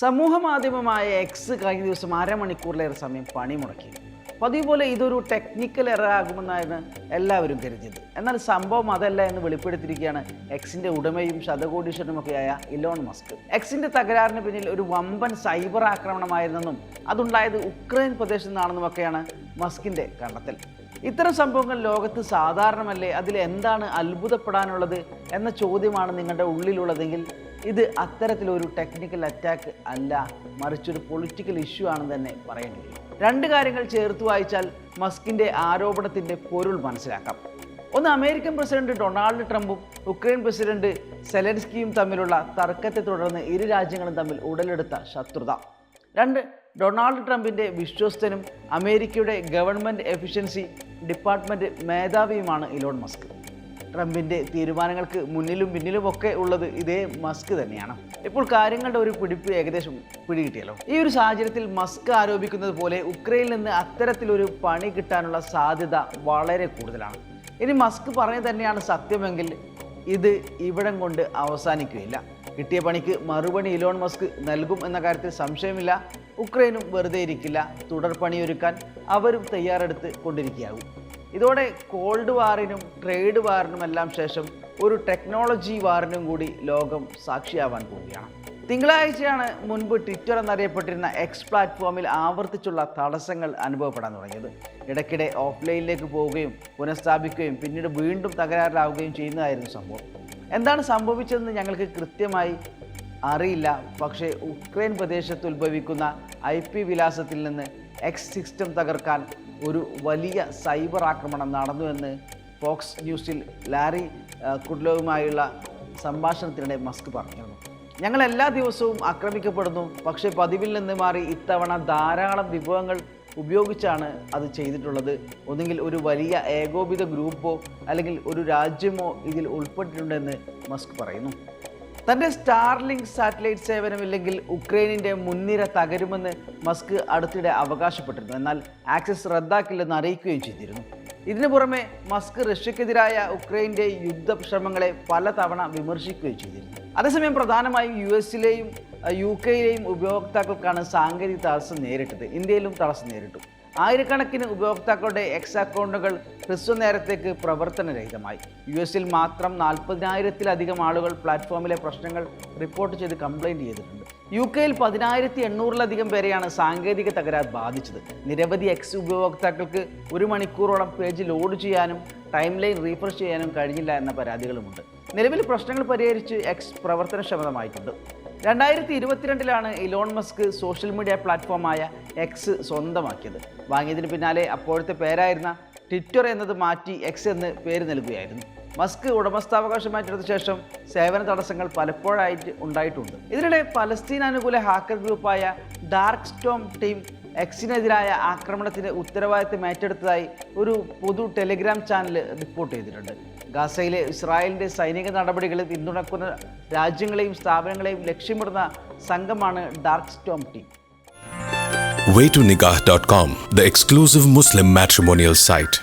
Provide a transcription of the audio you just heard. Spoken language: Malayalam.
സമൂഹ മാധ്യമമായ എക്സ് കഴിഞ്ഞ ദിവസം അരമണിക്കൂറിലേറെ സമയം പണിമുടക്കി. പതിവ് പോലെ ഇതൊരു ടെക്നിക്കൽ എറർ ആകുമെന്നാണ് എല്ലാവരും കരുതിയത്. എന്നാൽ സംഭവം അതല്ല എന്ന് വെളിപ്പെടുത്തിയിരിക്കുകയാണ് എക്സിന്റെ ഉടമയും ശതകോടീശ്വരനുമൊക്കെയായ ഇലോൺ മസ്ക്. എക്സിന്റെ തകരാറിന് പിന്നിൽ ഒരു വമ്പൻ സൈബർ ആക്രമണമായിരുന്നെന്നും അതുണ്ടായത് ഉക്രൈൻ പ്രദേശത്തു നിന്നാണെന്നുമൊക്കെയാണ് മസ്കിന്റെ കണ്ടെത്തൽ. ഇത്തരം സംഭവങ്ങൾ ലോകത്ത് സാധാരണമല്ലേ? അതിൽ എന്താണ് അത്ഭുതപ്പെടാനുള്ളത് എന്ന ചോദ്യമാണ് നിങ്ങളുടെ ഉള്ളിലുള്ളതെങ്കിൽ ഇത് അത്തരത്തിലൊരു ടെക്നിക്കൽ അറ്റാക്ക് അല്ല, മറിച്ചൊരു പൊളിറ്റിക്കൽ ഇഷ്യൂ ആണെന്ന് തന്നെ പറയേണ്ടി വരും. രണ്ട് കാര്യങ്ങൾ ചേർത്ത് വായിച്ചാൽ മസ്കിൻ്റെ ആരോപണത്തിൻ്റെ പൊരുൾ മനസ്സിലാക്കാം. ഒന്ന്, അമേരിക്കൻ പ്രസിഡന്റ് ഡൊണാൾഡ് ട്രംപും ഉക്രൈൻ പ്രസിഡന്റ് സെലൻസ്കിയും തമ്മിലുള്ള തർക്കത്തെ തുടർന്ന് ഇരു രാജ്യങ്ങളും തമ്മിൽ ഉടലെടുത്ത ശത്രുത. രണ്ട്, ഡൊണാൾഡ് ട്രംപിൻ്റെ വിശ്വസ്തനും അമേരിക്കയുടെ ഗവൺമെൻറ് എഫിഷ്യൻസി ഡിപ്പാർട്ട്മെൻറ്റ് മേധാവിയുമാണ് ഇലോൺ മസ്ക്. ട്രംപിൻ്റെ തീരുമാനങ്ങൾക്ക് മുന്നിലും പിന്നിലുമൊക്കെ ഉള്ളത് ഇതേ മസ്ക് തന്നെയാണ്. ഇപ്പോൾ കാര്യങ്ങളുടെ ഒരു പിടിപ്പ് ഏകദേശം പിടികിട്ടിയല്ലോ. ഈ ഒരു സാഹചര്യത്തിൽ മസ്ക് ആരോപിക്കുന്നത് പോലെ ഉക്രൈനിൽ നിന്ന് അത്തരത്തിലൊരു പണി കിട്ടാനുള്ള സാധ്യത വളരെ കൂടുതലാണ്. ഇനി മസ്ക് പറഞ്ഞു തന്നെയാണ് സത്യമെങ്കിൽ ഇത് ഇവിടം കൊണ്ട് അവസാനിക്കുകയില്ല. കിട്ടിയ പണിക്ക് മറുപടി ഇലോൺ മസ്ക് നൽകും എന്ന കാര്യത്തിൽ സംശയമില്ല. ഉക്രൈനും വെറുതെ ഇരിക്കില്ല, തുടർ പണിയൊരുക്കാൻ അവരും തയ്യാറെടുത്ത് കൊണ്ടിരിക്കുകയാകും. ഇതോടെ കോൾഡ് വാറിനും ട്രേഡ് വാറിനുമെല്ലാം ശേഷം ഒരു ടെക്നോളജി വാറിനും കൂടി ലോകം സാക്ഷിയാവാൻ പോവുകയാണ്. തിങ്കളാഴ്ചയാണ് മുൻപ് ട്വിറ്റർ എന്നറിയപ്പെട്ടിരുന്ന എക്സ് പ്ലാറ്റ്ഫോമിൽ ആവർത്തിച്ചുള്ള തടസ്സങ്ങൾ അനുഭവപ്പെടാൻ തുടങ്ങിയത്. ഇടയ്ക്കിടെ ഓഫ്ലൈനിലേക്ക് പോവുകയും പുനഃസ്ഥാപിക്കുകയും പിന്നീട് വീണ്ടും തകരാറിലാവുകയും ചെയ്യുന്നതായിരുന്നു സംഭവം. എന്താണ് സംഭവിച്ചതെന്ന് ഞങ്ങൾക്ക് കൃത്യമായി അറിയില്ല. പക്ഷേ ഉക്രൈൻ പ്രദേശത്ത് ഉത്ഭവിക്കുന്ന IP വിലാസത്തിൽ നിന്ന് എക്സ് സിസ്റ്റം തകർക്കാൻ ഒരു വലിയ സൈബർ ആക്രമണം നടന്നുവെന്ന് ഫോക്സ് ന്യൂസിൽ ലാരി കുഡ്ലോവുമായുള്ള സംഭാഷണത്തിനിടെ മസ്ക് പറഞ്ഞിരുന്നു. ഞങ്ങൾ എല്ലാ ദിവസവും ആക്രമിക്കപ്പെടുന്നു, പക്ഷേ പതിവിൽ നിന്ന് മാറി ഇത്തവണ ധാരാളം വിഭവങ്ങൾ ഉപയോഗിച്ചാണ് അത് ചെയ്തിട്ടുള്ളത്. ഒന്നുകിൽ ഒരു വലിയ ഏകോപിത ഗ്രൂപ്പോ അല്ലെങ്കിൽ ഒരു രാജ്യമോ ഇതിൽ ഉൾപ്പെട്ടിട്ടുണ്ടെന്ന് മസ്ക് പറയുന്നു. തൻ്റെ സ്റ്റാർലിങ്ക് സാറ്റലൈറ്റ് സേവനമില്ലെങ്കിൽ ഉക്രൈനിൻ്റെ മുൻനിര തകരുമെന്ന് മസ്ക് അടുത്തിടെ അവകാശപ്പെട്ടിരുന്നു. എന്നാൽ ആക്സസ് റദ്ദാക്കില്ലെന്ന് അറിയിക്കുകയും ചെയ്തിരുന്നു. ഇതിനു പുറമെ മസ്ക് റഷ്യക്കെതിരായ ഉക്രൈൻ്റെ യുദ്ധശ്രമങ്ങളെ പലതവണ വിമർശിക്കുകയും ചെയ്തിരുന്നു. അതേസമയം പ്രധാനമായും US-ലെയും UK-ലെയും ഉപഭോക്താക്കൾക്കാണ് സാങ്കേതിക തടസ്സം നേരിട്ടത്. ഇന്ത്യയിലും തടസ്സം നേരിട്ടു. ആയിരക്കണക്കിന് ഉപഭോക്താക്കളുടെ എക്സ് അക്കൗണ്ടുകൾ ഹ്രസ്വ നേരത്തേക്ക് പ്രവർത്തനരഹിതമായി. US-ൽ മാത്രം 40,000-ലധികം ആളുകൾ പ്ലാറ്റ്ഫോമിലെ പ്രശ്നങ്ങൾ റിപ്പോർട്ട് ചെയ്ത് കംപ്ലൈൻറ്റ് ചെയ്തിട്ടുണ്ട്. UK-ൽ 10,800-ലധികം പേരെയാണ് സാങ്കേതിക തകരാർ ബാധിച്ചത്. നിരവധി എക്സ് ഉപഭോക്താക്കൾക്ക് 1 മണിക്കൂറോളം പേജ് ലോഡ് ചെയ്യാനും ടൈം ലൈൻ റീഫ്രഷ് ചെയ്യാനും കഴിഞ്ഞില്ല എന്ന പരാതികളുമുണ്ട്. നിലവിൽ പ്രശ്നങ്ങൾ പരിഹരിച്ച് എക്സ് പ്രവർത്തനക്ഷമമായിട്ടുണ്ട്. 2022-ലാണ് ഇലോൺ മസ്ക് സോഷ്യൽ മീഡിയ പ്ലാറ്റ്ഫോമായ എക്സ് സ്വന്തമാക്കിയത്. വാങ്ങിയതിന് പിന്നാലെ അപ്പോഴത്തെ പേരായിരുന്ന ട്വിറ്റർ എന്നത് മാറ്റി എക്സ് എന്ന് പേര് നൽകുകയായിരുന്നു. മസ്ക് ഉടമസ്ഥാവകാശം മാറ്റിയെടുത്ത ശേഷം സേവന തടസ്സങ്ങൾ പലപ്പോഴായിട്ട് ഉണ്ടായിട്ടുണ്ട്. ഇതിനിടെ പലസ്തീൻ അനുകൂല ഹാക്കർ ഗ്രൂപ്പായ ഡാർക്ക് സ്റ്റോം ടീം എക്സിനെതിരായ ആക്രമണത്തിന് ഉത്തരവാദിത്തം ഏറ്റെടുത്തതായി ഒരു പൊതു ടെലിഗ്രാം ചാനൽ റിപ്പോർട്ട് ചെയ്തിട്ടുണ്ട്. ഗാസയിലെ ഇസ്രായേലിൻ്റെ സൈനിക നടപടികളെ പിന്തുണക്കുന്ന രാജ്യങ്ങളെയും സ്ഥാപനങ്ങളെയും ലക്ഷ്യമിടുന്ന സംഘമാണ് dark Storm team. Waytonikah.com, the exclusive Muslim matrimonial site.